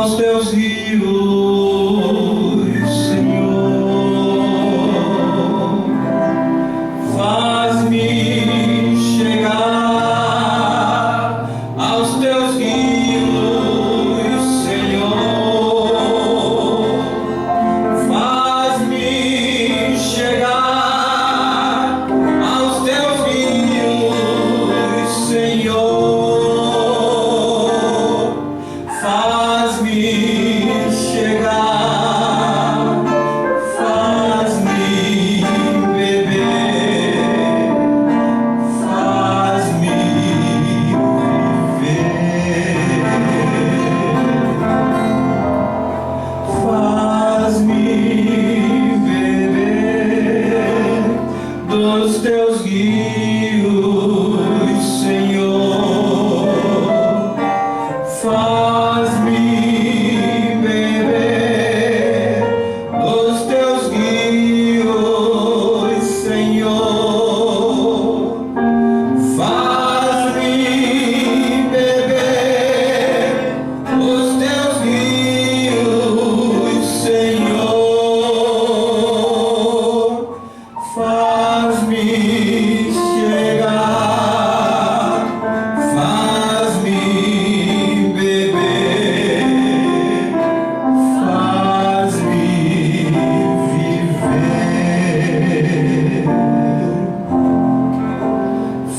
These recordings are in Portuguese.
aos teus rios, Senhor, faz-me chegar aos teus rios, Senhor, faz-me chegar aos teus rios, Senhor, faz-me chegar, faz-me beber, faz-me viver, faz-me beber dos teus rios, Senhor, faz-me beber dos teus rios, Senhor, faz-me beber dos teus rios, Senhor, faz-me chegar, faz-me beber, faz-me viver,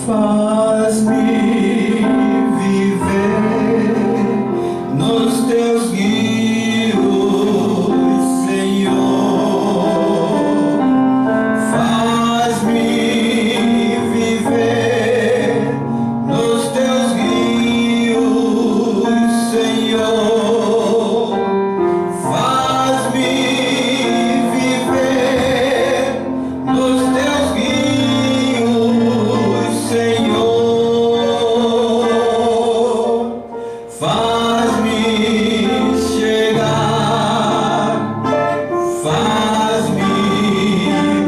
faz-me viver nos teus rios, Senhor, faz-me viver nos teus rios, Senhor, faz-me viver nos teus rios, Senhor, faz-me chegar, faz-me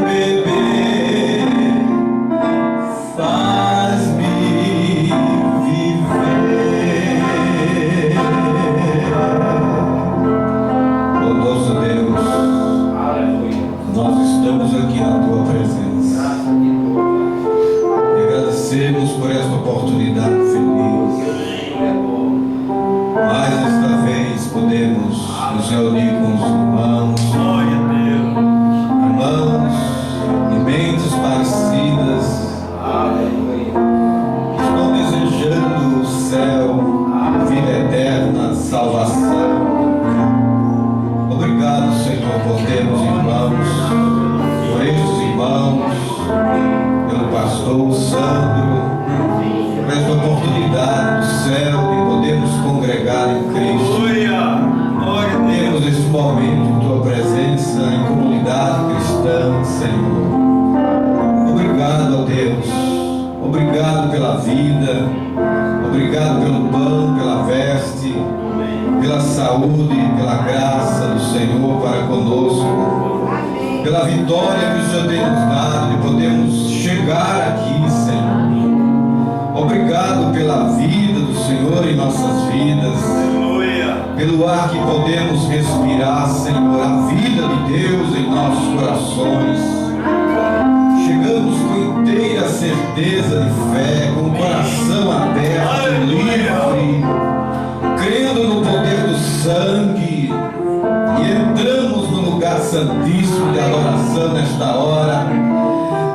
beber, faz-me viver. Bondoso Deus, nós estamos aqui na tua presença e agradecemos por esta oportunidade feliz. Mais esta vez podemos nos reunir com os irmãos, irmãos em mentes parecidas, que estão desejando o céu, a vida eterna, a salvação. Obrigado, Senhor, por termos irmãos, por estes irmãos, pelo pastor Sandro, por esta oportunidade do céu de podermos congregar em Cristo. Temos esse momento em tua presença, em comunidade cristã, Senhor. Obrigado, ó Deus. Obrigado pela vida. Obrigado pelo pão, pela veste, pela saúde, pela graça do Senhor para conosco, pela vitória que o Senhor tem nos dado de podermos chegar aqui, Senhor. Obrigado pela vida do Senhor em nossas vidas, pelo ar que podemos respirar, Senhor, a vida de Deus em nossos corações. Chegamos com inteira certeza de fé, com o coração aberto, livre, crendo no poder do sangue, e entramos no lugar santíssimo de adoração nesta hora.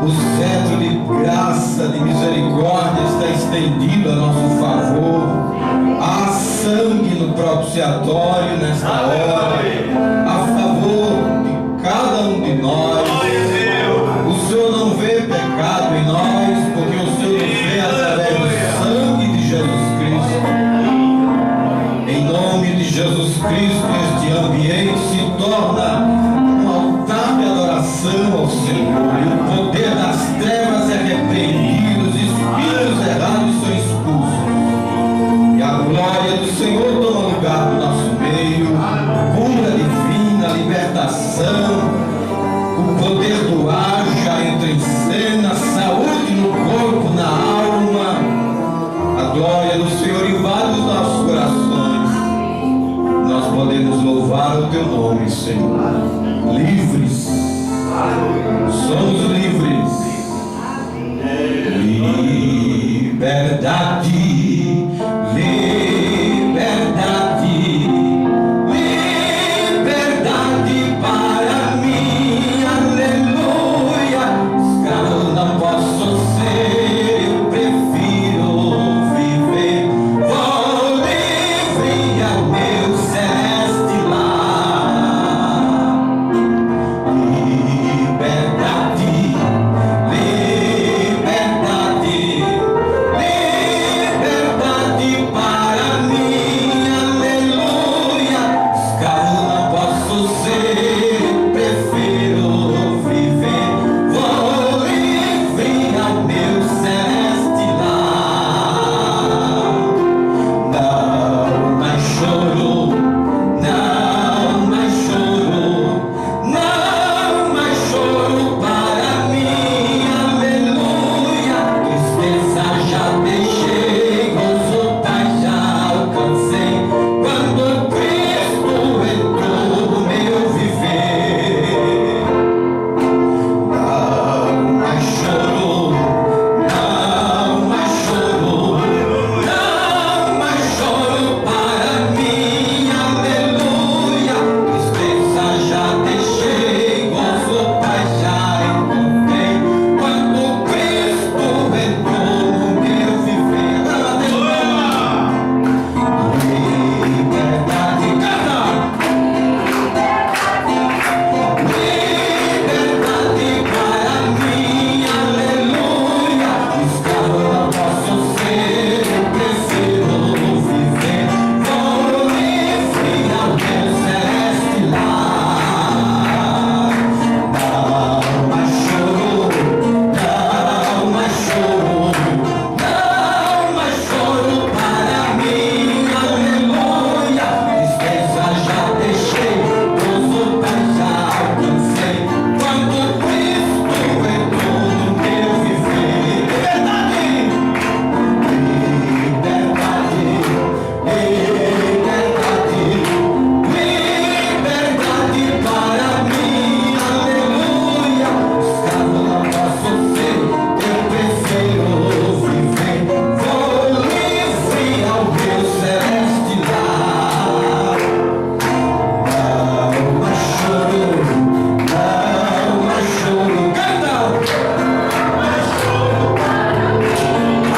O cetro de graça, de misericórdia está estendido a nosso favor. Há sangue no propiciatório nesta hora, a favor de cada um de nós. O Senhor não vê pecado em nós, porque o Senhor nos vê através do sangue de Jesus Cristo. Em nome de Jesus Cristo, este ambiente se torna um altar de adoração ao Senhor, e o poder das trevas é repreendido, os espíritos errados são expulsos, e a glória do Senhor toma lugar no nosso meio, cura divina, libertação, o poder do ar já entra em cena, saúde no corpo, na alma, a glória do Senhor invade os nossos corações. Nós louvar o teu nome, Senhor. Livres, somos livres. Liberdade, liberdade, liberdade para mim, aleluia. Escravo não posso ser, eu prefiro viver. Vou livre ao meu celeste lar. Liberdade, liberdade, liberdade para mim, aleluia. Escravo não posso ser, prefiro viver. Vou livre ao meu celeste lar. Não mais choro, não mais choro, não mais choro para mim, aleluia. Tristeza já deixei, gozo paz já alcancei, quando Cristo entrou no meu viver. Não mais choro, não mais choro, não mais choro para mim, aleluia. Tristeza já deixei, gozo paz já encontrei, quando Cristo entrou no meu viver. Liberdade, canta! Liberdade para mim, aleluia. Escravo não posso ser, eu prefiro viver. Vou livre ao meu celeste lar. Não mais choro, não mais choro, não mais choro para mim, aleluia. Tristeza já deixei, gozo paz já alcancei, quando Cristo entrou no meu viver. Liberdade, liberdade, liberdade, liberdade para mim, aleluia. Escravo não posso ser, eu prefiro viver. Vou livre ao meu celeste lar. Não mais choro, não mais choro, canta!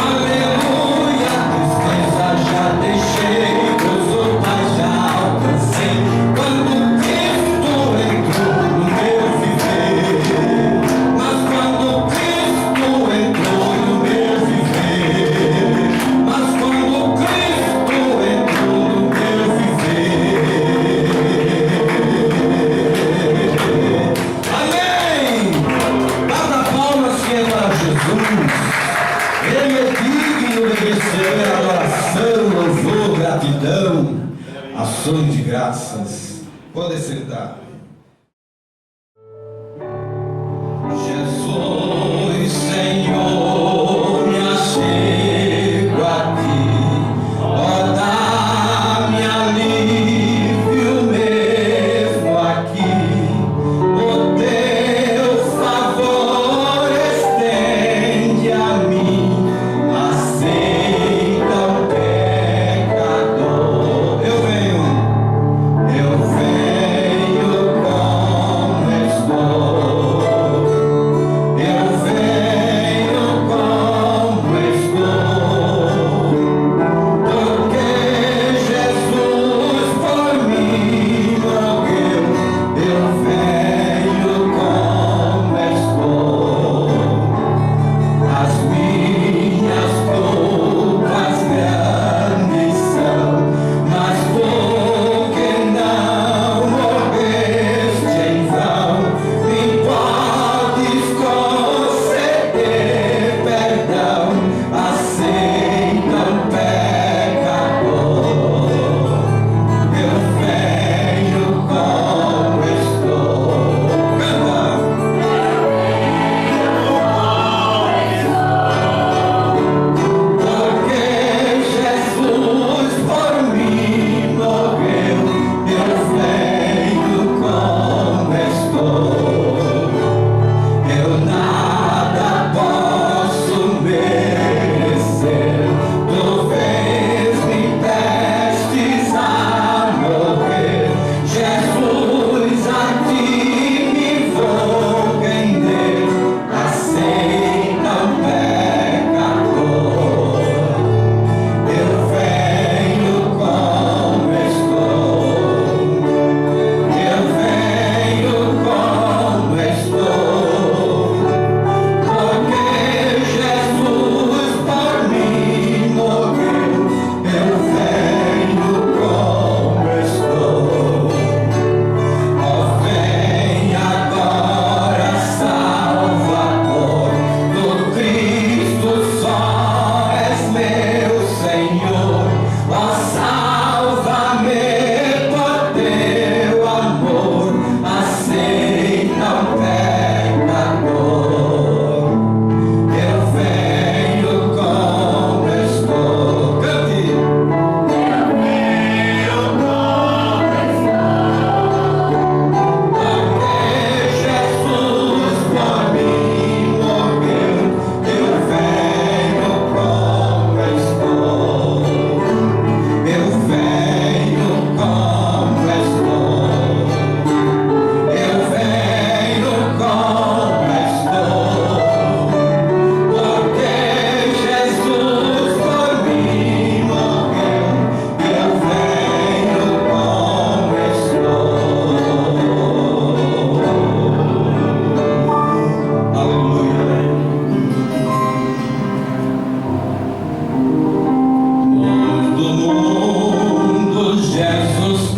Aleluia, tristeza já deixei, gozo paz já alcancei, quando Cristo entrou no meu viver. Mas quando Cristo entrou no meu viver, mas quando Cristo entrou no meu viver. Amém! Bata palmas que é para Jesus. Ele é digno de receber adoração, louvor, gratidão, ações de graças. Pode sentar. Jesus, Senhor, me achego a ti, ó, dá-me alívio mesmo aqui. O teu favor estende a mim, aceita o pecador. Eu venho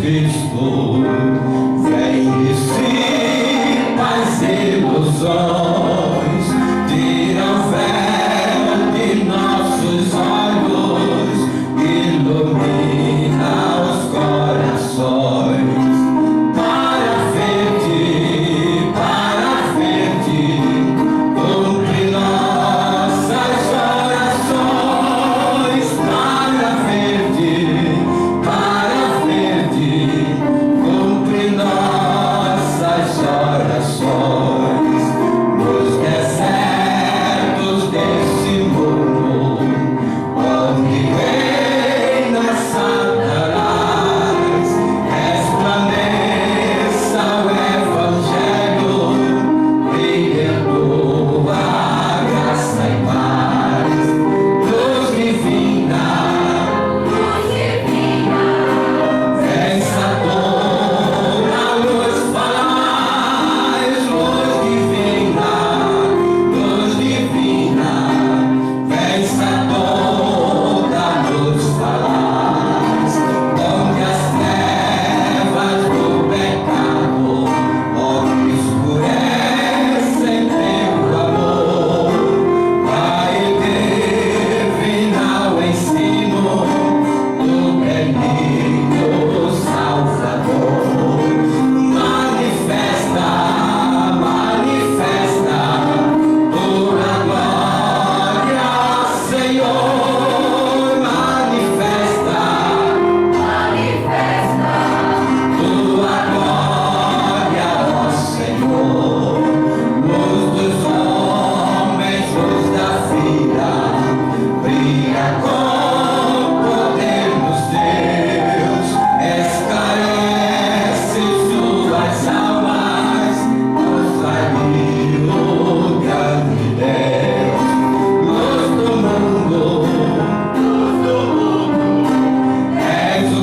Cristo, vem dissipa as ilusões, tira o véu de nossos olhos, ilumina os corações, para ver-te, cumpre nossas orações, para ver-te, cumpre nossas orações, nos desertos desse mundo, onde reina Satanás, resplandeça o Evangelho, brilhando a graça e paz, luz divina, vença toda luz falaz, luz divina, vença toda luz falaz, onde as trevas do pecado, onde escurecem teu amor, vai divina o ensino do benigno Salvador, manifesta tua glória, Senhor, manifesta tua glória, ó Senhor, luz dos homens, luz da vida, brilha com poder nos teus, esclarece suas almas, mostra-lhe o grande Deus, luz do mundo, és o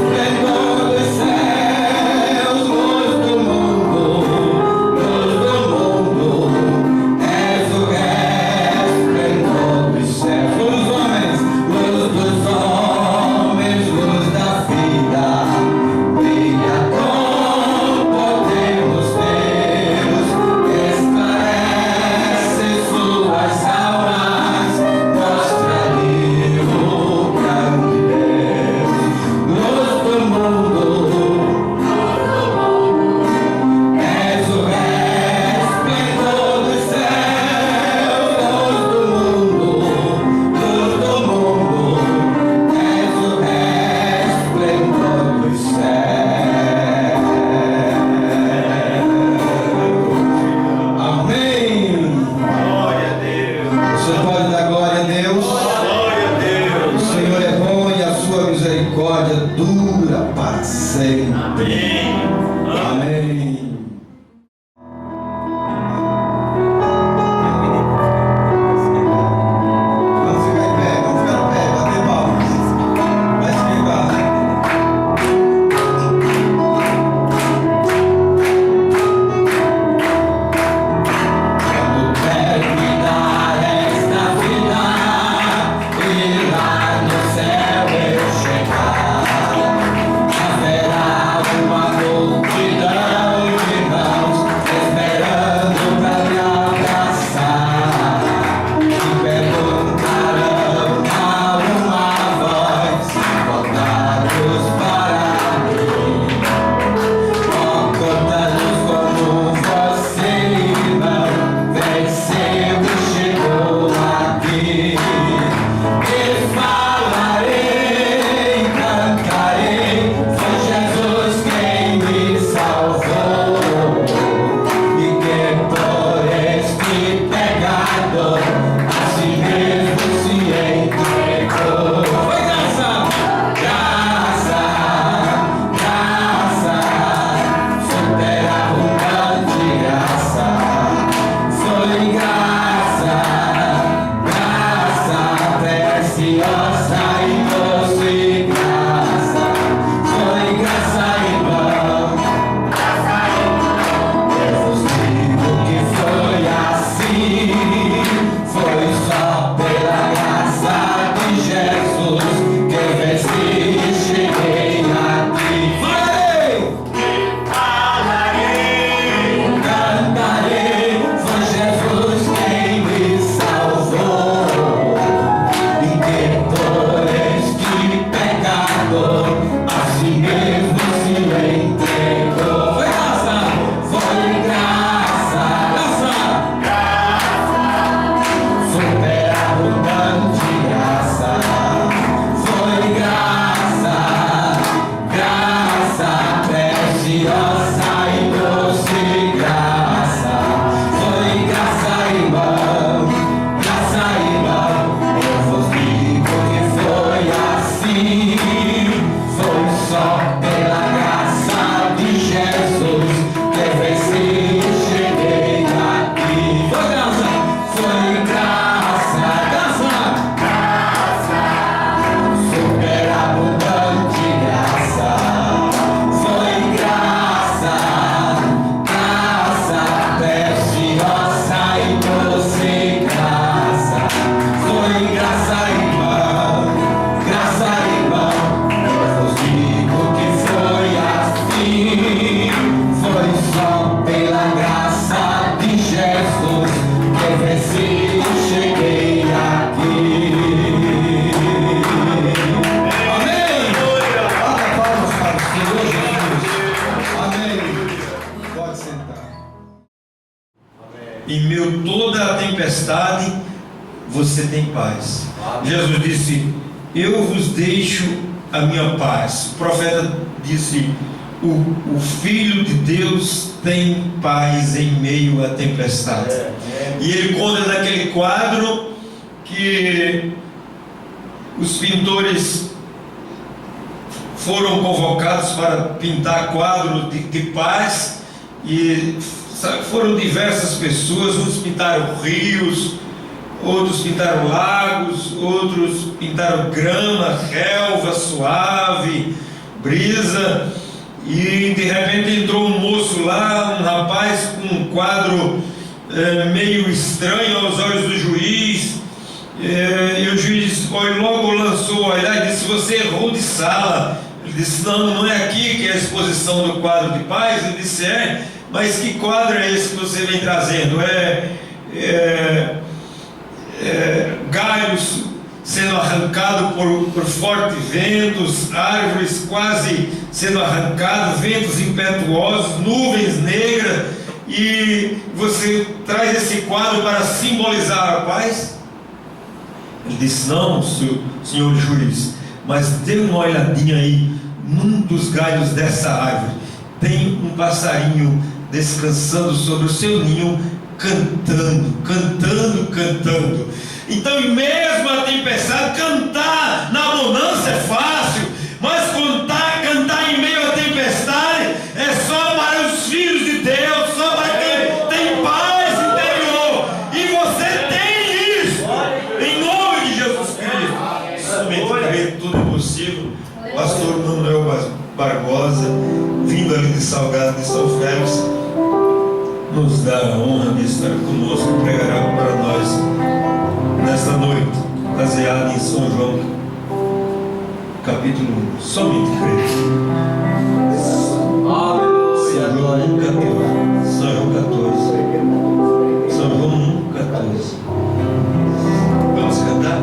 esplendor dos céus, luz do mundo, és o esplendor dos céus, luz dos homens, luz da vida, brilha com poder nos teus, esclarece suas almas, mostra-lhe o grande Deus, luz do mundo, és o esplendor dos céus, luz do mundo, és o esplendor dos céus. Amém. Glória a Deus. Você pode dar glória a Deus? Glória a Deus. O Senhor é bom e a sua misericórdia dura para sempre. Amém. Amém. Vamos ficar em pé, bater palmas. Vai explicar. Quando terminar esta vida e lá no céu eu chegar, haverá uma multidão só pela graça de Jesus que eu venci, cheguei aqui. Foi graça, foi graça, graça, superabundante graça. Foi graça, graça preciosa e doce graça. Foi graça, irmão, graça, irmão. Eu digo que foi assim. Foi só pela graça de Jesus que eu venci, cheguei aqui. Amém. Bata palmas para o Senhor Jesus. Amém. Pode sentar. Em meio a toda a tempestade, você tem paz. Jesus disse: eu vos deixo a minha paz. O profeta disse: o Filho de Deus tem paz em meio à tempestade. E ele conta daquele quadro que os pintores foram convocados para pintar quadro de paz, e foram diversas pessoas. Uns pintaram rios, outros pintaram lagos, outros pintaram grama, relva suave, brisa. E de repente entrou um moço lá, um rapaz com um quadro meio estranho aos olhos do juiz. E o juiz logo lançou o olhar e disse: você errou de sala. Ele disse: não é aqui que é a exposição do quadro de paz. Ele disse: mas que quadro é esse que você vem trazendo? Galhos sendo arrancados por fortes ventos, árvores quase sendo arrancadas, ventos impetuosos, nuvens negras, e você traz esse quadro para simbolizar a paz? Ele disse: não, senhor juiz, mas dê uma olhadinha aí, num dos galhos dessa árvore tem um passarinho descansando sobre o seu ninho, cantando, cantando, cantando. Então, mesmo a tempestade, cantar na bonança é fácil, mas cantar em meio à tempestade é só para os filhos de Deus, só para quem tem paz interior. E você tem isso, em nome de Jesus Cristo. Somente crer, tudo é possível. Pastor Manuel Barbosa, vindo ali de Salgado de São Félix, nos dá a honra de estar conosco, pregará para nós nesta noite, baseada em São João, capítulo 1. Somente crer. São João 1,14. São João 14. São João 1,14. Vamos cantar?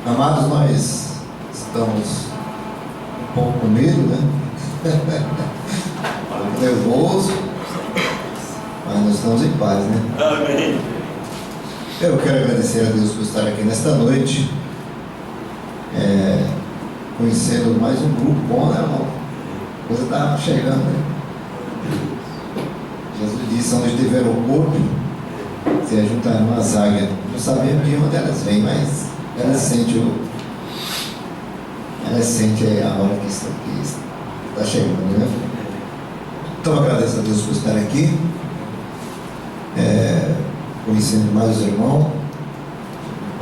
Amados, nós estamos um pouco com medo, né? Um pouco nervoso, mas nós estamos em paz, né? Amém. Eu quero agradecer a Deus por estar aqui nesta noite, conhecendo mais um grupo bom, né, irmão? A coisa está chegando, né? Jesus disse: onde tiver o corpo, se ajuntar umas águias. Não sabemos de onde elas vêm, mas ela sente a hora que está chegando, né? Então eu agradeço a Deus por estar aqui, conhecendo mais os irmãos, o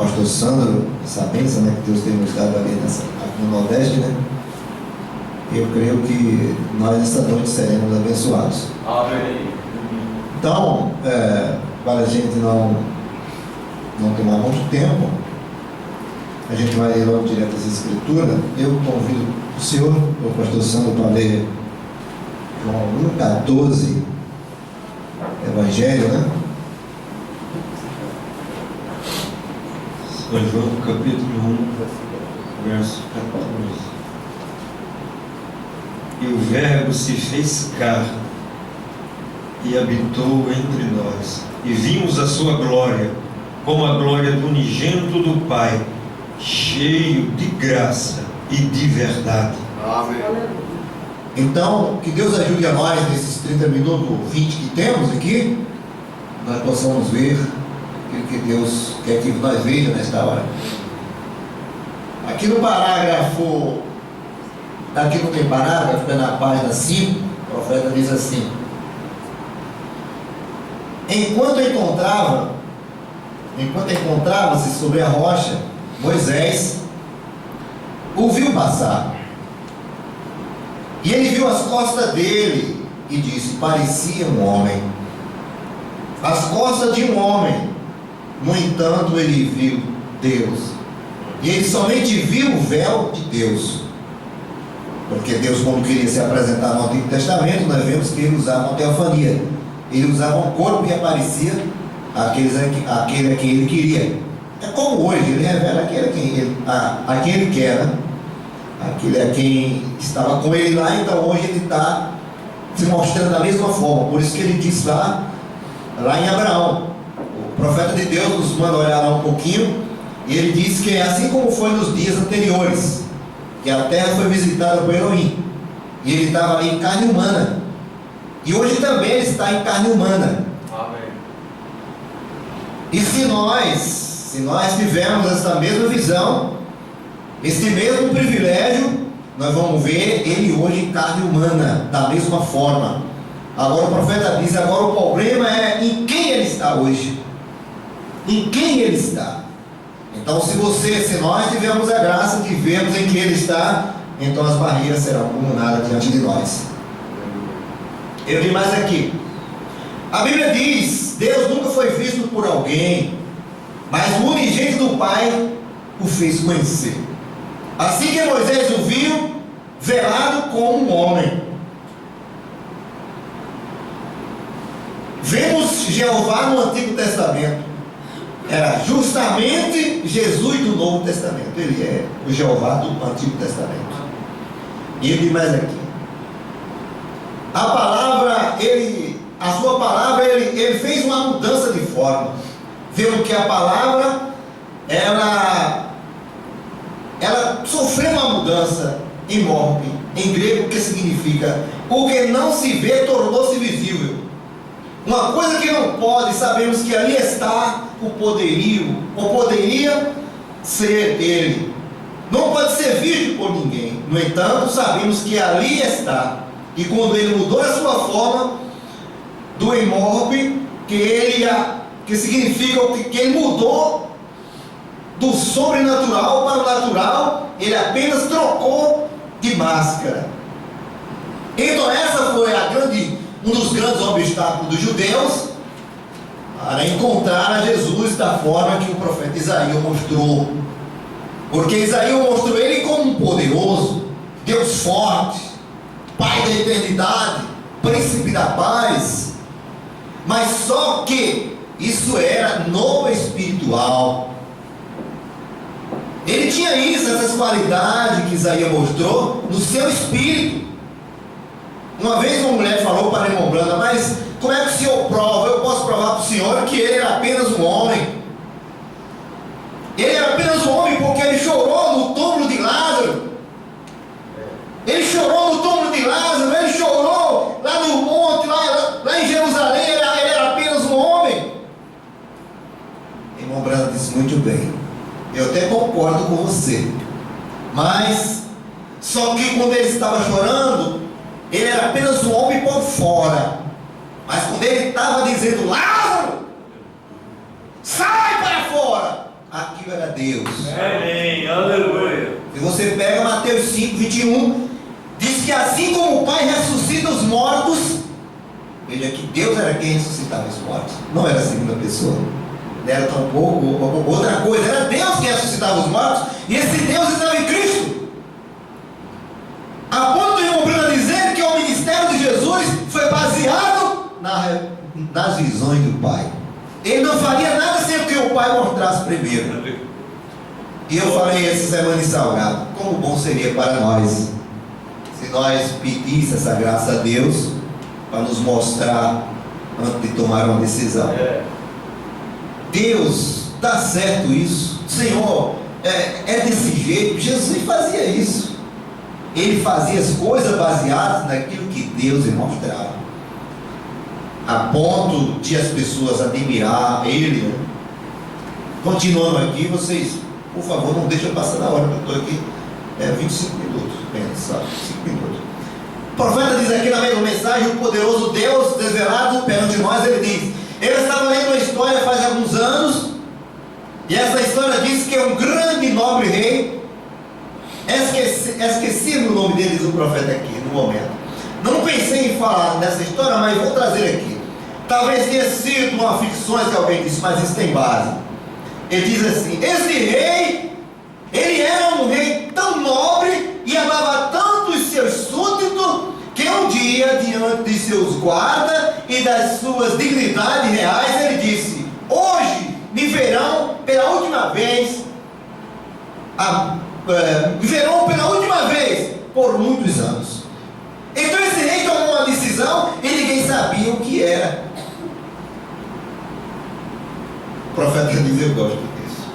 pastor Sandro, essa bênção, né, que Deus tem nos dado ali aqui no Nordeste, né? Eu creio que nós esta noite seremos abençoados. Amém. Então, para a gente não tomar muito tempo, a gente vai ler logo direto essa escritura. Eu convido o senhor, o pastor Sandro, para ler João 1,14, Evangelho, né? São João capítulo 1, verso 14. E o Verbo se fez carne e habitou entre nós, e vimos a sua glória, como a glória do unigênito do Pai, cheio de graça e de verdade. Amém. Então, que Deus ajude a nós nesses 30 minutos, 20 que temos aqui, nós possamos ver aquilo que Deus quer que nós vejamos nesta hora. Aqui no parágrafo, aqui não tem parágrafo, é na página 5, o profeta diz assim: enquanto encontrava-se sobre a rocha, Moisés o viu passar. E ele viu as costas dele e disse: parecia um homem. As costas de um homem. No entanto, ele viu Deus. E ele somente viu o véu de Deus. Porque Deus, quando queria se apresentar no Antigo Testamento, nós vemos que ele usava uma teofania. Ele usava um corpo e aparecia aquele a quem ele queria. É como hoje, ele revela a quem ele quer, né? Aquele a quem estava com ele lá. Então hoje ele está se mostrando da mesma forma. Por isso que ele diz lá em Abraão, o profeta de Deus nos manda olhar lá um pouquinho, e ele diz que é assim como foi nos dias anteriores, que a terra foi visitada por Elohim, e ele estava ali em carne humana, e hoje também ele está em carne humana. Amém. E se nós tivermos essa mesma visão, esse mesmo privilégio, nós vamos ver ele hoje em carne humana, da mesma forma. Agora o profeta diz, agora o problema é em quem ele está hoje. Em quem ele está. Então se nós tivermos a graça de vermos em quem ele está, então as barreiras serão como nada diante de nós. Eu vi mais aqui. A Bíblia diz, Deus nunca foi visto por alguém, mas o unigênito do Pai o fez conhecer. Assim que Moisés o viu, velado como um homem. Vemos Jeová no Antigo Testamento. Era justamente Jesus do Novo Testamento. Ele é o Jeová do Antigo Testamento. E ele diz mais aqui. A sua palavra, ele fez uma mudança de forma. Vemos que a palavra, ela sofreu uma mudança em morte, em grego, que significa o que não se vê tornou-se visível. Uma coisa que não pode, sabemos que ali está o poderio, ou poderia ser ele. Não pode ser visto por ninguém. No entanto, sabemos que ali está. E quando ele mudou a sua forma do imorbe, que significa que ele mudou do sobrenatural para o natural, ele apenas trocou de máscara. Então essa foi um dos grandes obstáculos dos judeus para encontrar a Jesus da forma que o profeta Isaías mostrou. Porque Isaías mostrou ele como um poderoso, Deus forte, Pai da eternidade, Príncipe da paz. Mas só que isso era no espiritual. Ele tinha essas qualidades que Isaías mostrou no seu espírito. Uma vez uma mulher falou para Irmão Branda, mas como é que o senhor prova? Eu posso provar para o senhor que ele era apenas um homem. Ele era apenas um homem porque ele chorou no túmulo de Lázaro. Ele chorou no túmulo de Lázaro, ele chorou lá no monte, lá em Jerusalém, ele era apenas um homem. Irmão Branda disse muito bem. Eu até concordo com você. Mas, só que quando ele estava chorando, ele era apenas um homem por fora. Mas quando ele estava dizendo: Lázaro, sai para fora, aquilo era Deus. Amém, aleluia. Se você pega Mateus 5, 21, diz que assim como o Pai ressuscita os mortos, veja que Deus era quem ressuscitava os mortos, não era a segunda pessoa, não era tampouco outra coisa, era Deus que ressuscitava os mortos, e esse Deus estava em Cristo. A ponto de Bruna dizer que o ministério de Jesus foi baseado nas visões do Pai. Ele não faria nada sem que o Pai mostrasse primeiro. E eu falei essa semana em Salgado, como bom seria para nós se nós pedíssemos essa graça a Deus para nos mostrar antes de tomar uma decisão. Deus, dá certo isso? Senhor, é desse jeito? Jesus fazia isso. Ele fazia as coisas baseadas naquilo que Deus lhe mostrava, a ponto de as pessoas admirar ele, né? Continuando aqui, vocês, por favor, não deixem eu passar da hora, que eu estou aqui 25 minutos, pensa, 5 minutos. O profeta diz aqui na mesma mensagem: o poderoso Deus desvelado perante nós. Ele diz, ele estava lendo uma história faz alguns anos, e essa história diz que é um grande e nobre rei. Esqueci o nome dele, do profeta aqui no momento. Não pensei em falar nessa história, mas vou trazer aqui. Talvez tenha sido uma ficção que alguém disse, mas isso tem base. Ele diz assim: esse rei, ele era um rei tão nobre e amava tanto os seus súditos, que um dia, diante de seus guardas e das suas dignidades reais, ele disse: hoje me verão pela última vez, por muitos anos. Então esse rei tomou uma decisão e ninguém sabia o que era. O profeta diz: eu gosto disso.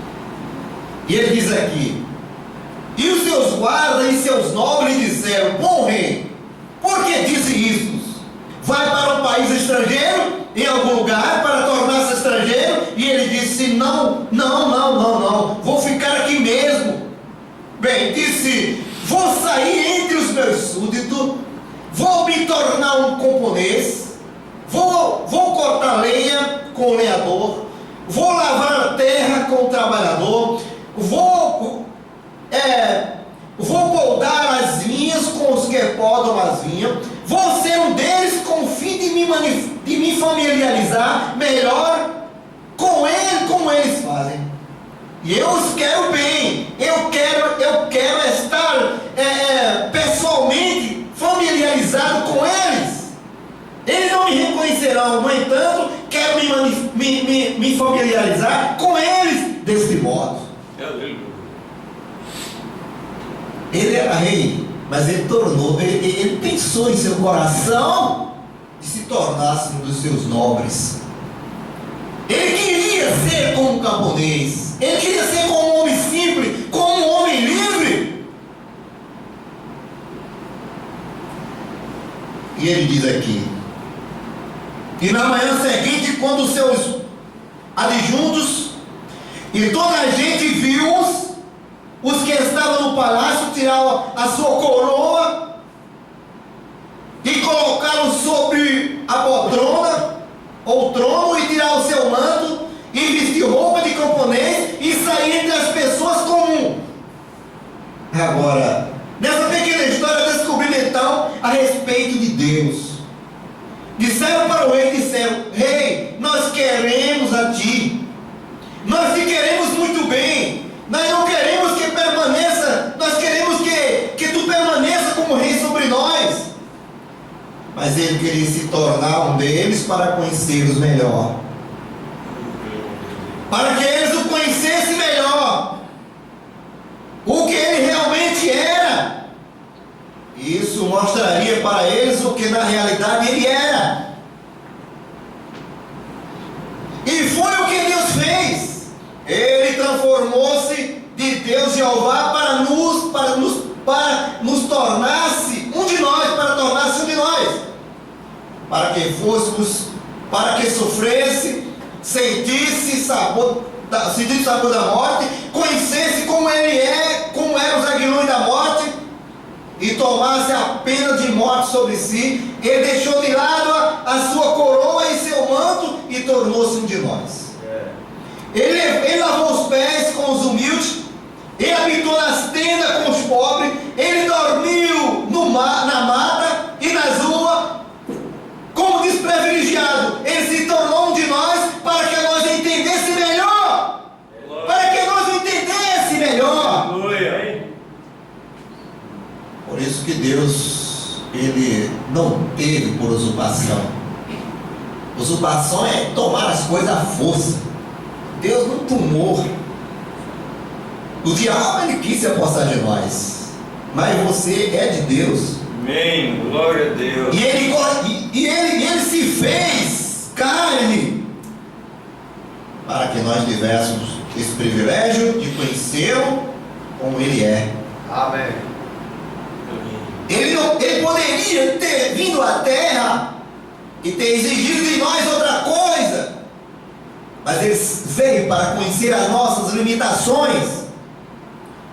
E ele diz aqui: e os seus guardas e seus nobres disseram: bom rei, por que disse isso? Vai para um país estrangeiro, em algum lugar, para tornar-se estrangeiro? E ele disse: não, vou ficar aqui mesmo. Bem, disse: vou sair entre os meus súditos, vou me tornar um camponês, vou cortar lenha com o lenhador, vou lavrar a terra com o trabalhador, vou podar as vinhas com os que podam as vinhas, vou ser um deles com o fim de me familiarizar melhor com ele, como eles fazem. E eu os quero bem, eu quero estar pessoalmente familiarizado com eles. Eles não me reconhecerão, no entanto, quero me familiarizar com eles desse modo. Ele era rei, mas ele pensou em seu coração de se tornasse um dos seus nobres. Ele queria ser como um camponês, ele queria ser como um homem simples, como um homem livre. E ele diz aqui: e na manhã seguinte, quando os seus adjuntos e toda a gente viu os que estavam no palácio tiraram a sua coroa e colocaram sobre a poltrona ou trono, e tiraram o seu manto e vestir roupa de camponês e sair entre as pessoas comuns. Agora, nessa pequena história, descobrimos então a respeito de Deus. Disseram para o rei, rei, nós queremos a ti, nós te queremos muito bem, nós não queremos que permaneça, nós queremos que tu permaneça como rei sobre nós. Mas ele queria se tornar um deles para conhecê-los melhor, para que eles o conhecessem melhor, o que ele realmente era. Isso mostraria para eles o que na realidade ele era. E foi o que Deus fez. Ele transformou-se de Deus Jeová para nos tornar-se um de nós, para tornar-se um de nós, para que fôssemos, para que sofresse, sentisse sabor da morte, conhecesse como ele é, como eram os aguilhões da morte, e tomasse a pena de morte sobre si. Ele deixou de lado e tornou-se um de nós. Ele lavou os pés com os humildes, ele habitou nas tendas com os pobres, ele dormiu na mata e nas ruas, como desprivilegiado. Ele se tornou um de nós para que nós entendesse melhor. Para que nós entendesse melhor. Aleluia. Por isso que Deus, Ele não teve por usurpação. Usurpação é tomar as coisas à força. Deus não tomou. O diabo, ele quis se apossar de nós, mas você é de Deus. Amém. Glória a Deus. E ele se fez carne para que nós tivéssemos esse privilégio de conhecê-lo como ele é. Amém. Ele poderia ter vindo à terra e ter exigido de nós outra coisa, mas ele veio para conhecer as nossas limitações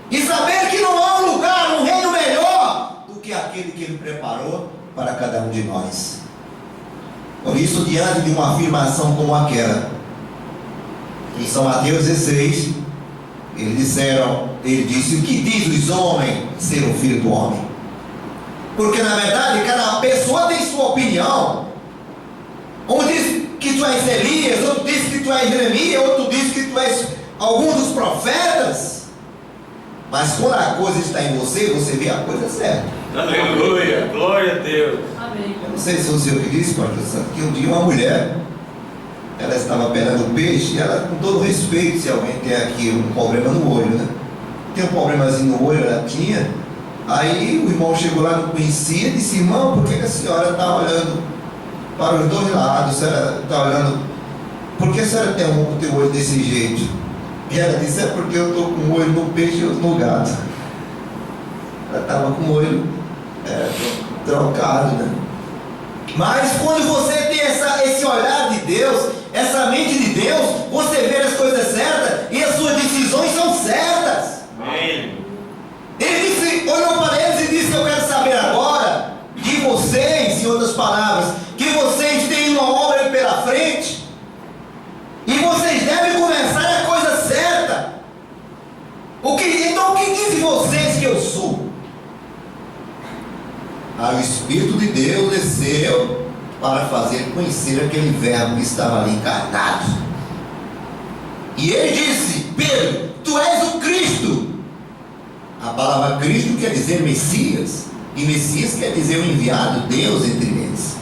e saber que não há um lugar, um reino melhor do que aquele que ele preparou para cada um de nós. Por isso, diante de uma afirmação como aquela, em São Mateus 16, ele disse: o que diz os homens ser o filho do homem? Porque na verdade cada pessoa tem sua opinião. Um diz que tu és Elias, outro diz que tu és Jeremias, outro diz que tu és algum dos profetas. Mas quando a coisa está em você, você vê a coisa certa. Aleluia. Glória a Deus. Amém. Eu não sei se você o que disse, pastor Santo, que um dia uma mulher, ela estava pelando peixe, e ela, com todo respeito, se alguém tem aqui um problema no olho, né? Tem um problemazinho no olho, ela tinha. Aí o irmão chegou lá, não conhecia, disse: irmão, por que a senhora está olhando para os dois lados? A senhora está olhando, por que a senhora tem o teu olho desse jeito? E ela disse: é porque eu estou com o olho no peixe e outro no gato. Ela estava com o olho trocado, né? Mas quando você tem esse olhar de Deus, essa mente de Deus, você vê as coisas certas e as suas decisões são certas. Amém. Ele disse, olhou para eles e disse: eu quero saber agora de vocês, em outras palavras, que vocês têm uma obra pela frente e vocês devem começar a coisa certa. Então o que dizem vocês que eu sou? Aí o Espírito de Deus desceu para fazer conhecer aquele verbo que estava ali encarnado. E ele disse: Pedro, tu és o Cristo. A palavra Cristo quer dizer Messias, e Messias quer dizer o enviado Deus entre eles.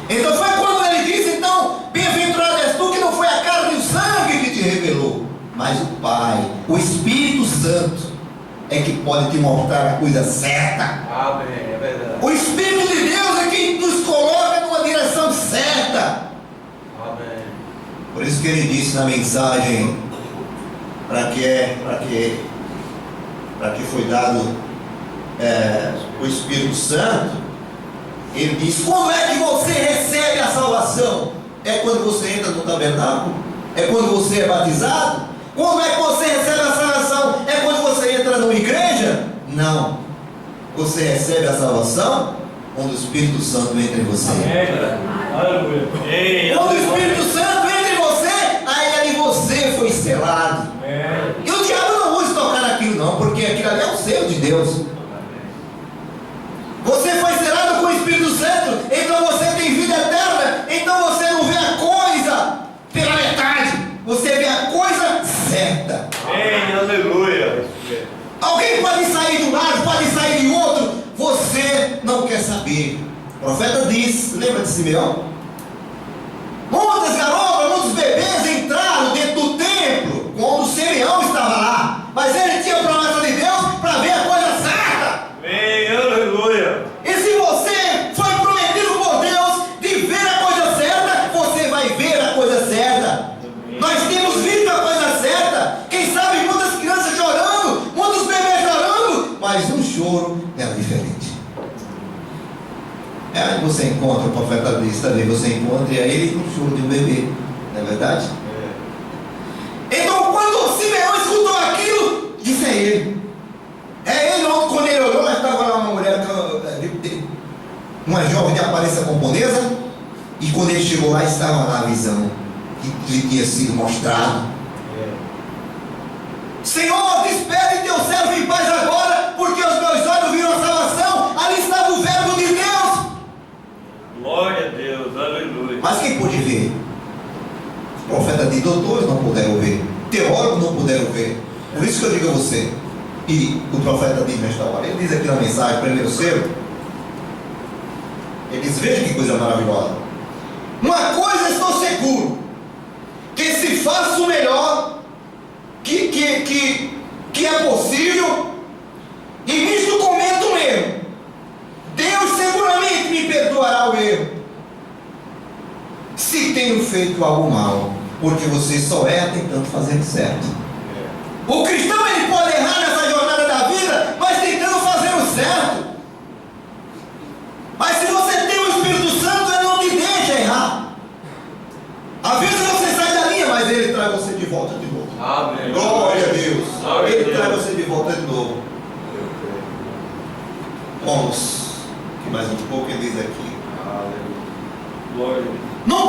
Então foi quando ele disse: então, bem-aventurado és tu, que não foi a carne e o sangue que te revelou, mas o Pai, o Espírito Santo é que pode te mostrar a coisa certa. Amém. É verdade. O Espírito de Deus é quem nos coloca numa direção certa. Amém. Por isso que ele disse na mensagem para que foi dado o Espírito Santo, ele diz: como é que você recebe a salvação? É quando você entra no tabernáculo? É quando você é batizado? Como é que você recebe a salvação? É quando você entra numa igreja? Não. Você recebe a salvação quando o Espírito Santo entra em você. Aleluia. Quando o Espírito Santo entra em você, aí ali você foi selado. E o diabo não usa tocar naquilo não, porque aquilo ali é o selo de Deus. Você foi selado com o Espírito Santo, então você tem vida eterna. Então você não vê a coisa pela metade, você vê a coisa certa. Amém. Aleluia. Alguém pode sair de um lado, pode sair de outro, você não quer saber. O profeta diz, lembra de Simeão? Muitas garotas, muitos bebês entraram dentro do templo quando Simeão estava lá, mas ele tinha a promessa de Deus para ver a coisa certa. Amém. Aleluia. E se você foi prometido por Deus de ver a coisa certa, você vai ver a coisa certa. Nós temos visto a coisa certa. Quem sabe muitas crianças chorando, muitos bebês chorando, mas um choro era diferente. É onde você encontra, o profeta diz também, você encontra ele no choro de um bebê, não é verdade? Então quando Simeão escutou aquilo, disse a ele. É ele, quando ele olhou, mas estava lá uma mulher, uma jovem de aparência camponesa, e quando ele chegou lá, estava lá a visão. que lhe tinha sido mostrado. Senhor, despede teu servo em paz agora, porque os meus olhos viram a salvação. Ali estava o verbo de Deus. Glória a Deus, aleluia. Mas quem pôde ver? Os profetas de doutores não puderam ver, teólogos não puderam ver. Por isso que eu digo a você, e o profeta diz nesta hora, ele diz aqui na mensagem, primeiro seu, ele diz: veja que coisa maravilhosa. Uma coisa estou seguro, que se faça o melhor que é possível, e nisto cometo um erro. Deus seguramente me perdoará o erro, se tenho feito algo mal, porque você só erra tentando fazer certo. O cristão, ele pode errar nessa jornada da vida, mas tentando fazer o certo. Mas se você tem o Espírito Santo, ele não te deixa errar. Às vezes você sai da linha, mas ele traz você de volta de novo. Amém. Glória a Deus. Glória a Ele Deus. traz você de volta de novo. Vamos, que mais um pouco ele diz aqui. Glória a Deus. Não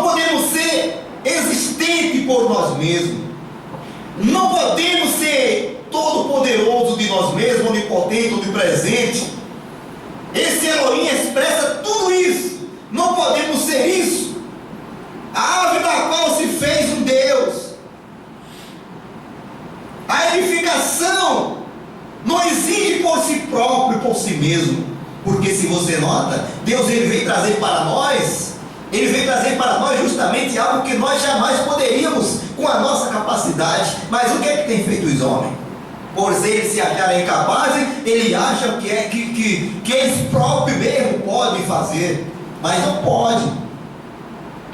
podemos ser existentes por nós mesmos. Não podemos ser todo poderoso de nós mesmos, onipotente, onipresente. Esse Elohim expressa tudo isso. Não podemos ser isso. A árvore da qual se fez um Deus. A edificação não exige por si próprio, por si mesmo. Porque se você nota, Deus ele veio trazer para nós, ele veio trazer para nós justamente algo que nós jamais poderíamos com a nossa capacidade. Mas o que é que tem feito os homens? Por eles se acharem incapazes, eles acham que eles próprios mesmo podem fazer, mas não pode.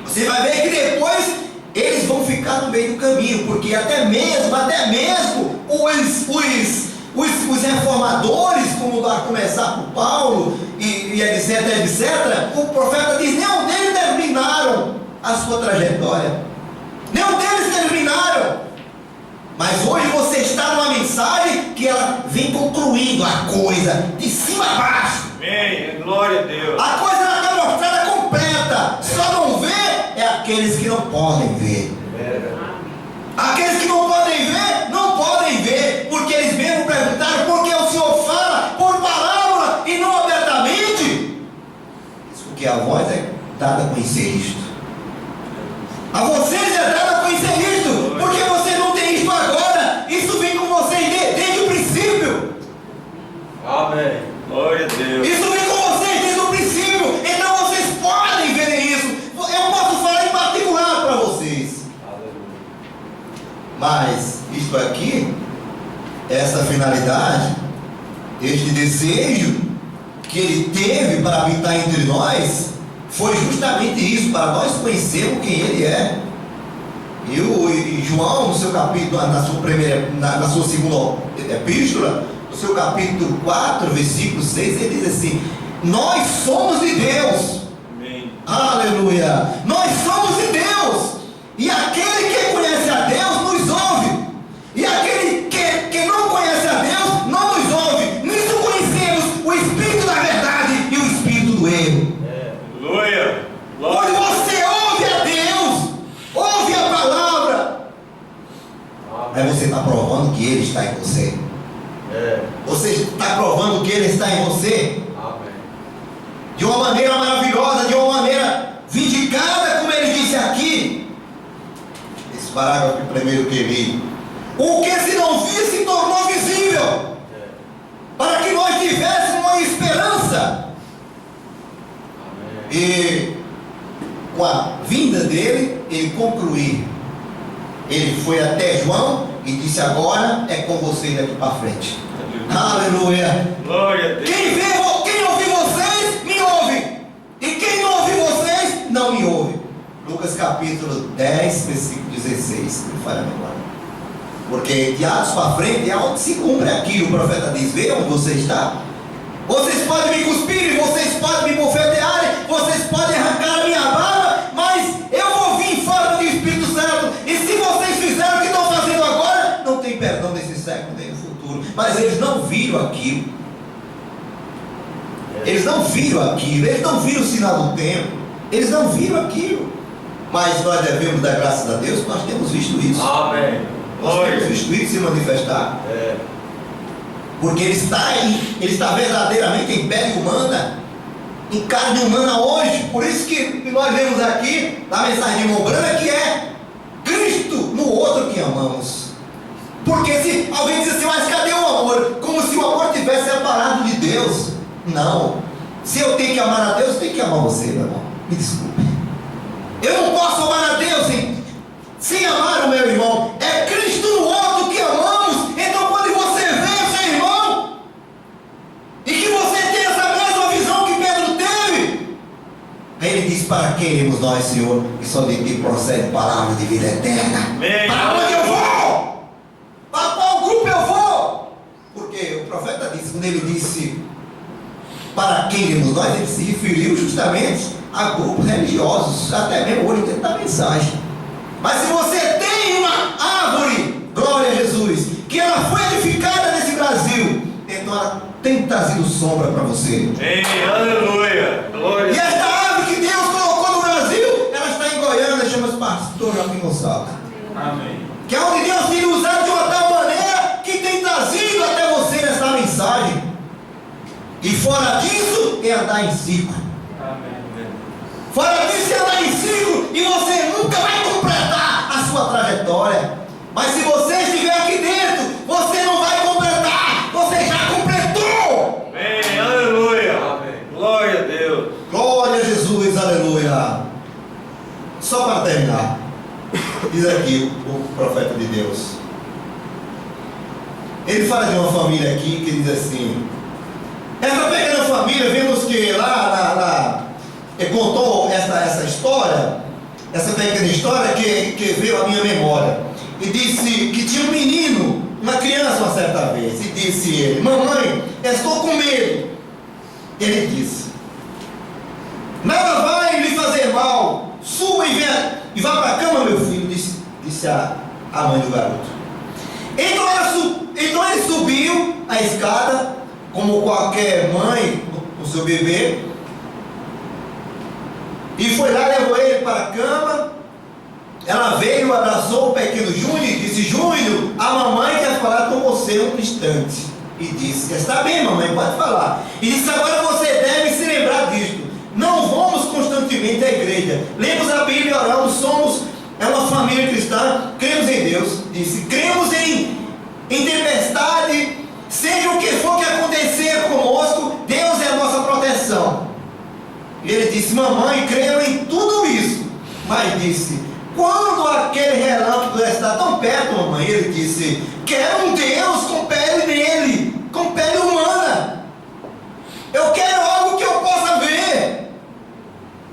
Você vai ver que depois eles vão ficar no meio do caminho, porque até mesmo os reformadores, como vai começar por Paulo e etc, o profeta diz: nenhum deles terminaram a sua trajetória, nenhum deles terminaram. Mas hoje você está numa mensagem que ela vem concluindo a coisa de cima a baixo. Amém. Glória a Deus. A coisa ela está mostrada completa. Só não vê é aqueles que não podem ver. Aqueles que não podem ver, não podem ver, porque eles mesmo perguntaram: por que o Senhor fala por parábola e não abertamente? Isso porque a voz é dada a conhecer isto. A vocês é dada a conhecer isto, porque vocês não têm isto agora. Isso vem com vocês desde o princípio. Amém. Glória a Deus. Isso vem com vocês desde o princípio. Então vocês podem ver isso. Eu posso falar em particular para vocês. Mas isto aqui, essa finalidade, este desejo que ele teve para habitar entre nós, foi justamente isso, para nós conhecermos quem ele é. E João, no seu capítulo, na sua segunda epístola, no seu capítulo 4, versículo 6, ele diz assim: nós somos de Deus. Amém. Aleluia! Nós somos de Deus. E aquele que conhece a Deus nos ouve. E aquele que não conhece a Deus não nos ouve. Nisso conhecemos o Espírito da verdade e o Espírito do erro. Aleluia. Quando você ouve a Deus, ouve a palavra, aí você está provando que Ele está em você. Você está provando que Ele está em você. Amém. De uma maneira maravilhosa, de uma maneira vindicada, como ele disse aqui. Esse parágrafo primeiro que li: o que se não via se tornou visível, para que nós tivéssemos uma esperança. Amém. E com a vinda dele, ele concluiu. Ele foi até João e disse: agora é com vocês daqui para frente. Aleluia. Glória a Deus. Quem ouve vocês, me ouve. E quem não ouve vocês, não me ouve. Lucas capítulo 10, versículo 16. Me falha a memória. Porque de Atos para frente é onde se cumpre aqui. O profeta diz: vê onde você está. Vocês podem me cuspir, vocês podem me bofetear, vocês podem arrancar a minha barba, mas eu vou vir em forma de Espírito Santo. E se vocês fizeram o que estão fazendo agora, não tem perdão nesse século nem no futuro. Mas eles não viram aquilo. Eles não viram aquilo. Eles não viram o sinal do tempo. Eles não viram aquilo. Mas nós devemos dar graças a Deus, nós temos visto isso. Amém. Nós Glória. temos visto isso se manifestar. É. Porque ele está verdadeiramente em pele humana, em carne humana hoje. Por isso que nós vemos aqui na mensagem de irmão Branco que é Cristo no outro que amamos. Porque se alguém diz assim, mas cadê o amor? Como se o amor estivesse separado de Deus. Não. Se eu tenho que amar a Deus, eu tenho que amar você, meu irmão. Me desculpe. Eu não posso amar a Deus sem amar o meu irmão. É Cristo no outro que amamos. Então quando você vê o seu irmão e que você tem essa mesma visão que Pedro teve, aí ele diz, para quem iremos nós, Senhor, que só de ti procede palavra de vida eterna. Amém. Para onde eu vou? Para qual grupo eu vou? Porque o profeta disse, quando ele disse para quem iremos nós, ele se referiu justamente a grupos religiosos, até mesmo hoje dentro da mensagem. Mas se você tem uma árvore, glória a Jesus, que ela foi edificada nesse Brasil, então ela tem trazido sombra para você. Amém. Aleluia. Glória. E esta árvore que Deus colocou no Brasil, ela está em Goiânia, chama-se Pastor Joaquim Gonçalves. Amém. Que é onde Deus tem usado de uma tal maneira que tem trazido até você essa mensagem. E fora disso, é andar em ciclo. Amém. Fora disso, é andar em ciclo e você nunca vai completar a sua trajetória. Mas se você estiver aqui dentro, você não vai completar, você já completou. Amém. Aleluia. Amém. Glória a Deus. Glória a Jesus, aleluia. Só para terminar, diz aqui o profeta de Deus. Ele fala de uma família aqui que diz assim: essa pequena família, vemos que lá ele contou essa história, essa pequena história que veio à minha memória. E disse que tinha um menino, uma criança uma certa vez, e disse ele: mamãe, estou com medo. Ele disse: nada vai lhe fazer mal, suba e vá para a cama, meu filho, disse a mãe do garoto. Então ele subiu a escada, como qualquer mãe, o seu bebê, e foi lá, levou ele para a cama. Ela veio, abraçou o pequeno Júnior e disse: Júnior, a mamãe quer falar com você um instante. E disse: está bem, mamãe, pode falar. E disse: agora você deve se lembrar disto. Não vamos constantemente à igreja, lemos a Bíblia, oramos, somos uma família cristã, cremos em Deus. Disse: cremos em tempestade, seja o que for que acontecer conosco, Deus é a nossa proteção. E ele disse: mamãe, creio em tudo isso. Mas disse: quando aquele relâmpago está tão perto, mamãe, ele disse: quero um Deus com pele nele, com pele humana. Eu quero algo que eu possa ver.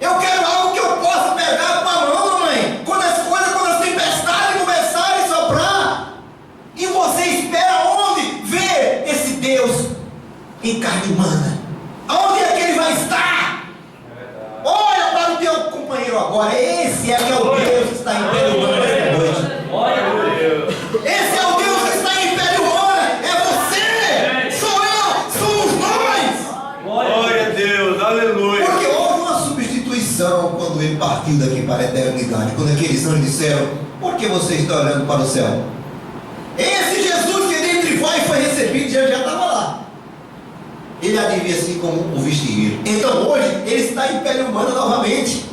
Eu quero algo que eu possa pegar com a mão, mamãe. Quando as tempestades começarem a soprar, e você espera onde? Ver esse Deus em carne humana. Aonde é que ele vai estar? Olha para o teu companheiro agora. Esse é que é o Deus que está em pele humana nesta noite. Glória a Deus. Esse é o Deus que está em pele humana. É você, sou eu, somos nós. Glória a Deus. Aleluia. Porque houve uma substituição quando ele partiu daqui para a eternidade. Quando aqueles anjos disseram: por que você está olhando para o céu? Esse Jesus que dentre vós foi recebido já estava lá. Ele a devia assim como o vestir. Então hoje ele está em pele humana novamente.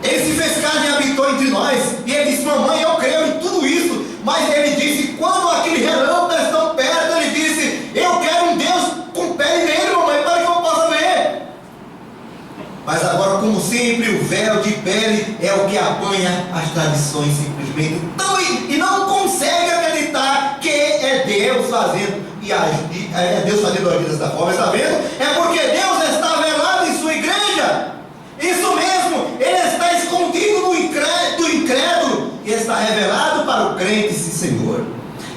Ele se fez carne e habitou entre nós. E ele disse: mamãe, eu creio em tudo isso. Mas ele disse: quando aquele relâmpago está perto, ele disse: eu quero um Deus com pele nele, mamãe, para que eu possa ver. Mas agora, como sempre, o véu de pele é o que apanha as tradições simplesmente. Então, e não consegue acreditar que é Deus fazendo. E é Deus fazendo a vida dessa forma, está vendo? É porque Deus está velado em sua igreja. Isso mesmo, ele está escondido do incrédulo e está revelado para o crente, sim, Senhor.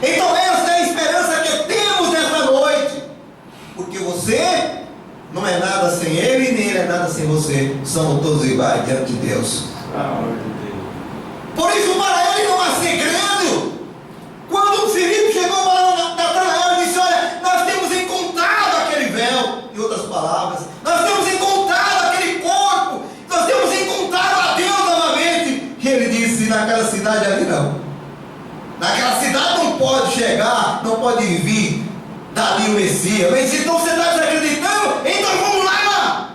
Então essa é a esperança que temos nessa noite, porque você não é nada sem ele, nem ele é nada sem você. Somos todos iguais diante de Deus. Por isso, para ele não há segredo. Quando o Filipe chegou para Natanael e disse: olha, nós temos encontrado aquele véu. Em outras palavras, nós temos encontrado aquele corpo, nós temos encontrado a Deus novamente. cidade ali, não. Naquela cidade não pode chegar, não pode vir dali o Messias. Mas então você está desacreditando? Então vamos lá!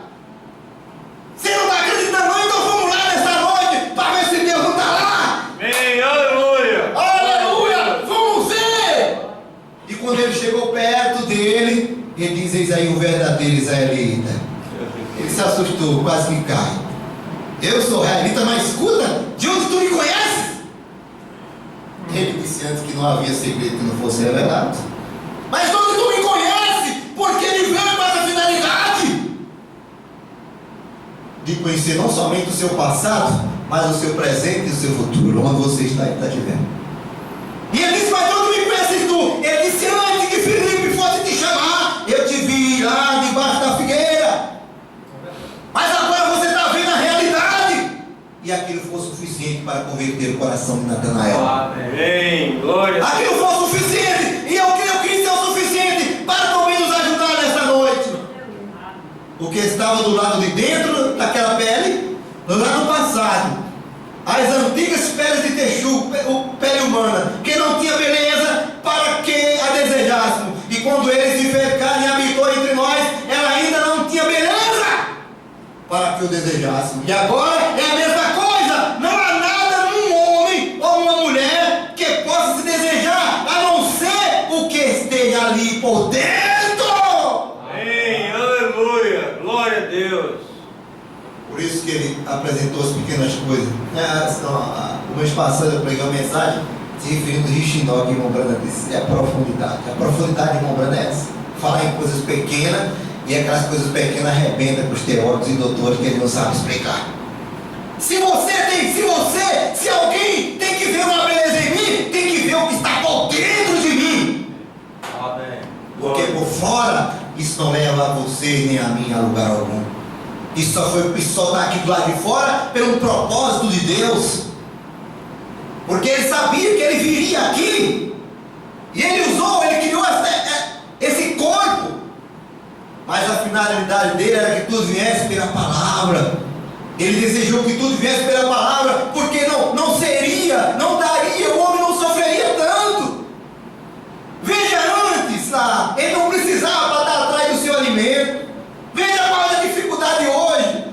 Você não está acreditando não? Então vamos lá nessa noite para ver se Deus não está lá! Amém, aleluia! Aleluia! Vamos ver! E quando ele chegou perto dele, ele diz: eis aí o verdadeiro israelita. Ele se assustou, quase que cai. Eu sou israelita, mas escuta, de onde tu me conheces? Ele disse antes que não havia segredo que não fosse revelado. Mas de onde tu me conheces? Porque ele veio com essa finalidade de conhecer não somente o seu passado, mas o seu presente e o seu futuro, onde você está vivendo. E ele disse: mas de onde me conheces tu? Ele disse: antes que Filipe fosse te chamar, eu te vi lá debaixo da figueira. Mas agora você está vendo a realidade. E aquilo foi suficiente para converter o coração de Natanael. Amém, glória. Aquilo foi o suficiente. E eu creio que isso é o suficiente para também nos ajudar nessa noite. Porque estava do lado de dentro daquela pele, lá no passado, as antigas peles de texugo, pele humana, que não tinha beleza para que a desejássemos. E quando ele se fez carne e habitou entre nós, ela ainda não tinha beleza para que o desejássemos. E agora é a mesma coisa. Não há nada num homem ou numa mulher que possa se desejar, a não ser o que esteja ali por dentro. Amém, aleluia, glória a Deus. Por isso que ele apresentou as pequenas coisas. O mês passado eu preguei uma mensagem se referindo ao Richinó, que irmão Branda disse: é a profundidade. A profundidade, irmão Branda, é essa. Falar em coisas pequenas, e aquelas coisas pequenas arrebentam com os teólogos e doutores que ele não sabe explicar. Se alguém tem que ver uma beleza em mim, tem que ver o que está por dentro de mim. Amém. Porque por fora, isso não leva a você nem a mim a lugar algum. Isso só está aqui do lado de fora pelo propósito de Deus. Porque ele sabia que ele viria aqui. E ele criou esse corpo. Mas a finalidade dele era que tudo viesse pela palavra. Ele desejou que tudo viesse pela palavra, porque não seria, não daria, o homem não sofreria tanto. Veja antes lá, ele não precisava estar atrás do seu alimento. Veja qual é a dificuldade hoje,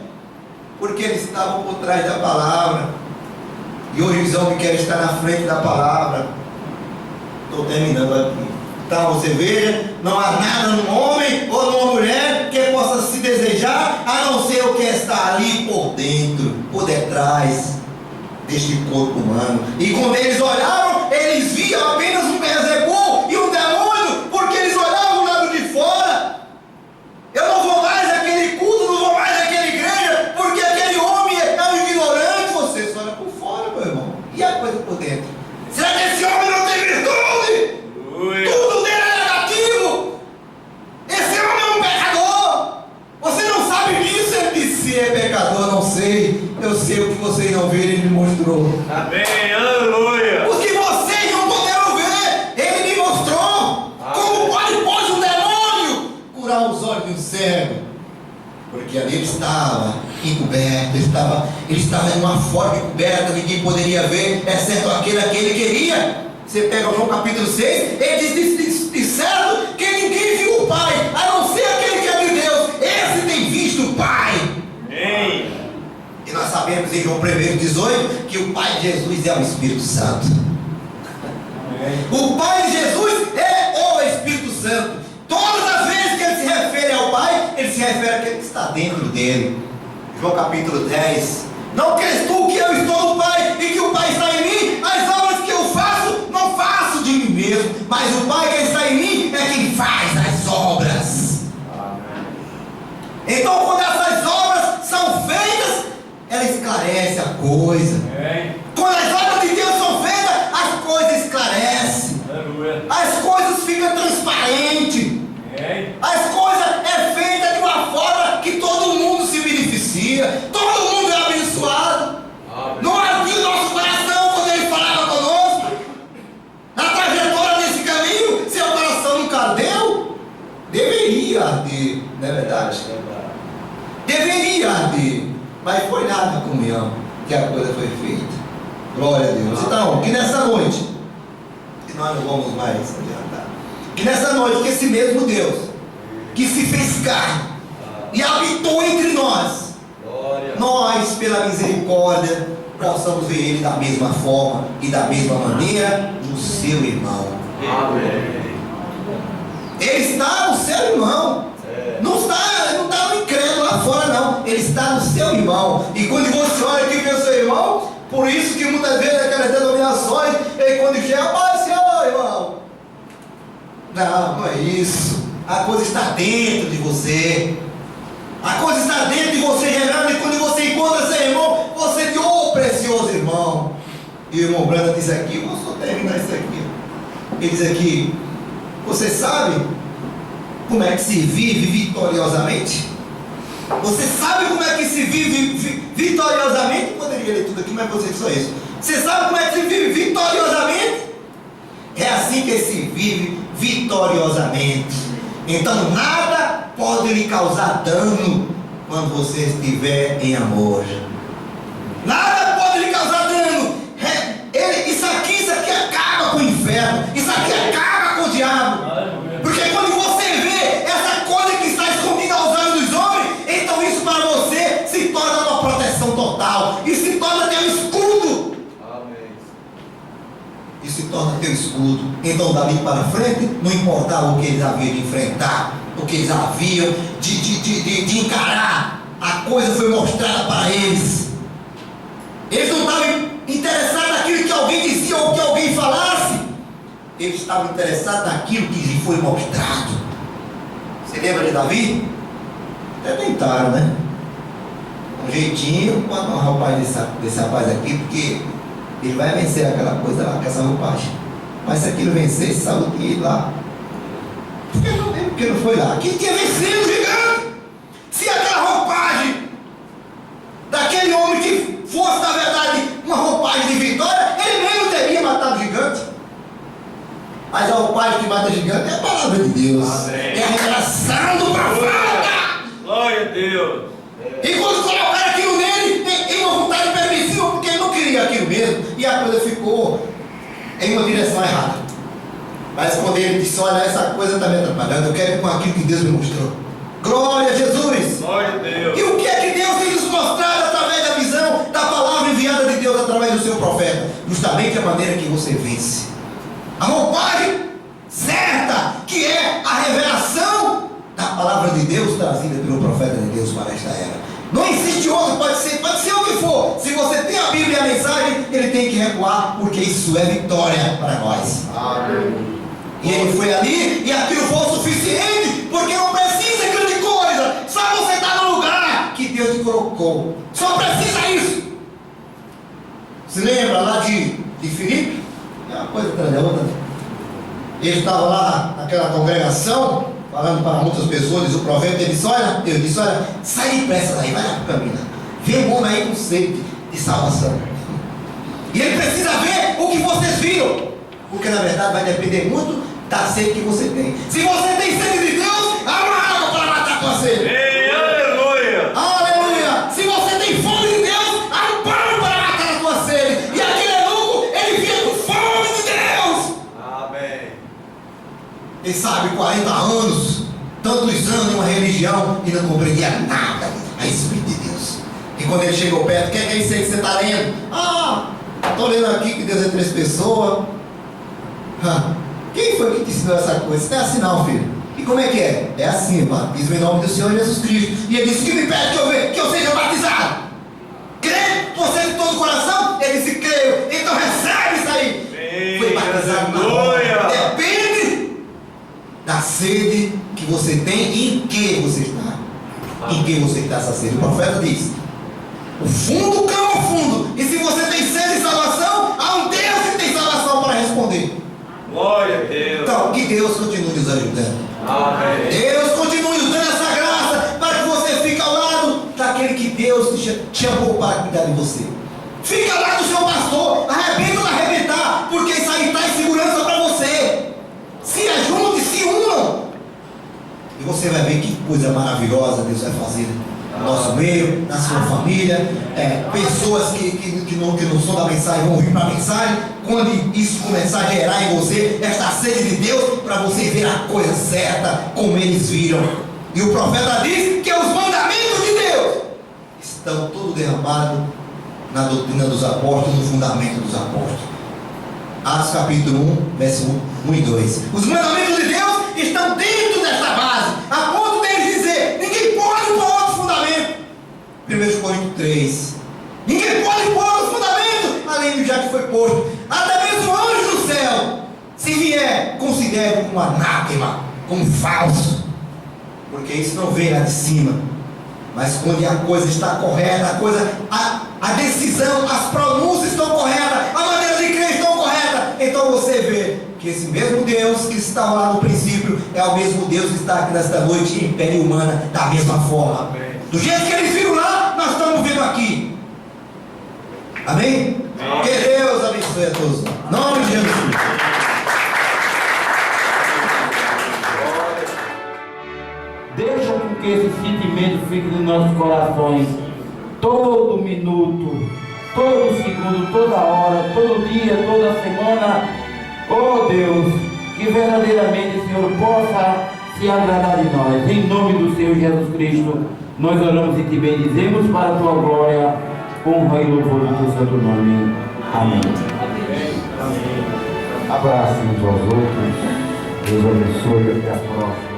porque eles estavam por trás da palavra. E hoje os homens querem estar na frente da palavra. Estou terminando aqui. Então você veja, não há nada num homem ou numa mulher que possa se desejar, a não ser o que está ali por dentro, por detrás deste corpo humano. E quando eles olhavam, eles viam apenas um Beelzebul e um demônio, porque eles olhavam o lado de fora. Eu não vou mais àquele culto, não vou mais àquela igreja, porque aquele homem é um ignorante. Você só olha por fora, meu irmão. E a coisa por dentro? Será que esse homem não tem virtude? Tudo dele é negativo. Esse homem é um pecador. Você não sabe disso. Ele disse: se é pecador, não sei. Eu sei o que vocês não viram, ele me mostrou. Amém, aleluia. O que vocês não puderam ver, ele me mostrou. Como pode um demônio curar os olhos de um cego? Porque ali ele estava encoberto, ele estava em uma forma encoberta, ninguém poderia ver, exceto aquele que ele queria. Você pega João capítulo 6, ele disseram que ninguém viu o Pai, a não ser aquele que é de Deus. Esse tem visto o Pai. Amém. E nós sabemos em João 1,18 que o Pai de Jesus é o Espírito Santo. Amém. O Pai de Jesus é o Espírito Santo. Todas as vezes que ele se refere ao Pai, ele se refere àquele que está dentro dele. João capítulo 10. Não crês tu que eu estou no Pai e que o Pai está em mim? As obras que eu faço, não faço de mim mesmo, mas o Pai que está em mim é quem faz as obras. Amém. Então, quando essas obras são feitas, ela esclarece a coisa. Amém. Quando as obras de Deus são feitas, as coisas esclarecem. Aleluia. As coisas ficam transparentes. Amém. As coisas é feita de uma forma que todo mundo se beneficia. Todo mundo é abençoado. Amém. Não ardia o nosso coração quando ele falava conosco. Na trajetória desse caminho, seu coração nunca ardeu? Deveria arder, não é verdade? Deveria arder. Mas foi lá na comunhão que a coisa foi feita. Glória a Deus. Então, que nessa noite, que nós não vamos mais adiantar, que nessa noite, que esse mesmo Deus, que se fez carne e habitou entre nós, nós, pela misericórdia, possamos ver Ele da mesma forma e da mesma maneira no seu irmão. Amém. Ele está no seu irmão. Não está no incrédulo lá fora, não. Ele está no seu irmão. E quando você olha aqui para o seu irmão, por isso que muitas vezes aquelas denominações, ele quando chega, paz, Senhor, irmão. Não é isso. A coisa está dentro de você. A coisa está dentro de você, Renan. E quando você encontra seu irmão, você diz, oh, precioso irmão. E o irmão Branda diz aqui, vou só terminar isso aqui. Ele diz aqui, você sabe como é que se vive vitoriosamente? Você sabe como é que se vive vitoriosamente? Eu poderia ler tudo aqui, mas você só isso. Você sabe como é que se vive vitoriosamente? É assim que se vive vitoriosamente. Então nada pode lhe causar dano quando você estiver em amor. Nada pode lhe causar dano. Isso aqui acaba com o inferno. Isso aqui acaba com o diabo. Porque quando você vê essa coisa que está escondida aos olhos dos homens, então isso para você se torna uma proteção total. E se torna teu escudo. Amém. E se torna teu escudo. Então dali para frente, não importava o que eles haviam de enfrentar, o que eles haviam de encarar, a coisa foi mostrada para eles. Eles não estavam interessados naquilo que alguém dizia ou que alguém falasse. Eles estavam interessados naquilo que lhe foi mostrado. Você lembra de Davi? Até tentaram, né? Um jeitinho para amarrar o pai desse rapaz aqui, porque ele vai vencer aquela coisa lá com essa roupagem. Mas se aquilo vencesse, Saul tinha ido lá. Porque não foi lá. Quem tinha vencido o gigante? Se aquela roupagem daquele homem que fosse, na verdade, uma roupagem de vitória, ele mesmo teria matado o gigante. Mas a roupagem que mata gigante é a palavra de Deus. Amém. É a revelação do profeta. Glória a Deus. E quando colocaram aquilo nele, em uma vontade permissiva, porque ele não queria aquilo mesmo. E a coisa ficou em uma direção errada. Mas quando ele disse, olha, essa coisa está me atrapalhando, eu quero ir com aquilo que Deus me mostrou. Glória a Jesus. Glória a Deus. E o que é que Deus tem nos mostrado através da visão, da palavra enviada de Deus através do seu profeta? Justamente a maneira que você vence. A roupagem certa, que é a revelação da palavra de Deus trazida pelo profeta de Deus para esta era. Não existe outro, pode ser o que for. Se você tem a Bíblia e a mensagem, ele tem que recuar, porque isso é vitória para nós. Amém. E ele foi ali, e aquilo foi o suficiente, porque não precisa de grande coisa, só você estar no lugar que Deus te colocou. Só precisa isso. Se lembra lá de Filipe? É uma coisa atrás da outra. Ele estava lá naquela congregação, falando para muitas pessoas, diz o profeta, ele disse, olha, sai depressa daí, vai lá para o caminho. Vê um homem aí com sede de salvação. E ele precisa ver o que vocês viram. Porque na verdade vai depender muito da sede que você tem. Se você tem sede de Deus, há uma água para matar a tua sede. Ei, aleluia. Aleluia! Se você tem fome de Deus, há um pão para matar a tua sede. E aquele eunuco, ele vinha com fome de Deus. Amém. Ele sabe, 40 anos, tantos anos em uma religião e não compreendia nada a respeito de Deus. E quando ele chegou perto, o que é isso aí que você está lendo? Estou lendo aqui que Deus é 3 pessoas. Quem foi que te ensinou essa coisa? Isso não é assim não, filho. E como é que é? É assim, batismo em nome do Senhor Jesus Cristo. E ele disse, que me pede que eu seja batizado? Crê você de todo o coração? Ele disse, creio. Então recebe isso aí. Foi batizado na hora. Depende da sede que você tem e em que você está. Em que você está essa sede. O profeta diz, o fundo clama ao fundo. E se você tem sede de salvação, há um Deus que tem salvação para responder. Glória a Deus. Então, que Deus continue nos ajudando. Amém. Deus continue nos dando essa graça para que você fique ao lado daquele que Deus te chamou para cuidar de você. Fica ao lado do seu pastor, arrebenta ou não arrebentar, porque isso aí traz segurança para você. Se ajunte, se unam. E você vai ver que coisa maravilhosa Deus vai fazer no nosso meio, na sua família. Pessoas que não são da mensagem vão vir para a mensagem. Quando isso começar a gerar em você esta sede de Deus, para você ver a coisa certa como eles viram. E o profeta diz que os mandamentos de Deus estão todos derramados na doutrina dos apóstolos, no fundamento dos apóstolos. Atos capítulo 1, verso 1 e 2. Os mandamentos de Deus estão dentro desta base, a ponto deles dizer: ninguém pode pôr outro fundamento. 1 Coríntios 3. Ninguém pode pôr outro fundamento além do já que foi posto. Até mesmo o anjo do céu, se vier, considere como anátema, como falso, porque isso não vem lá de cima. Mas quando a coisa está correta, a decisão, as pronúncias estão corretas, a maneira de crer estão correta, então você vê que esse mesmo Deus que estava lá no princípio é o mesmo Deus que está aqui nesta noite em pele humana, da mesma forma. Do jeito que eles viram lá, nós estamos vendo aqui. Amém? Que Deus abençoe a todos. Em nome de Jesus. Deixa com que esse sentimento fique nos nossos corações, todo minuto, todo segundo, toda hora, todo dia, toda semana. Oh Deus, que verdadeiramente o Senhor possa se agradar de nós. Em nome do Senhor Jesus Cristo, nós oramos e te bendizemos para a tua glória, honra e louvor do teu santo nome. Amém. Abraços uns aos outros. Deus abençoe e até a próxima.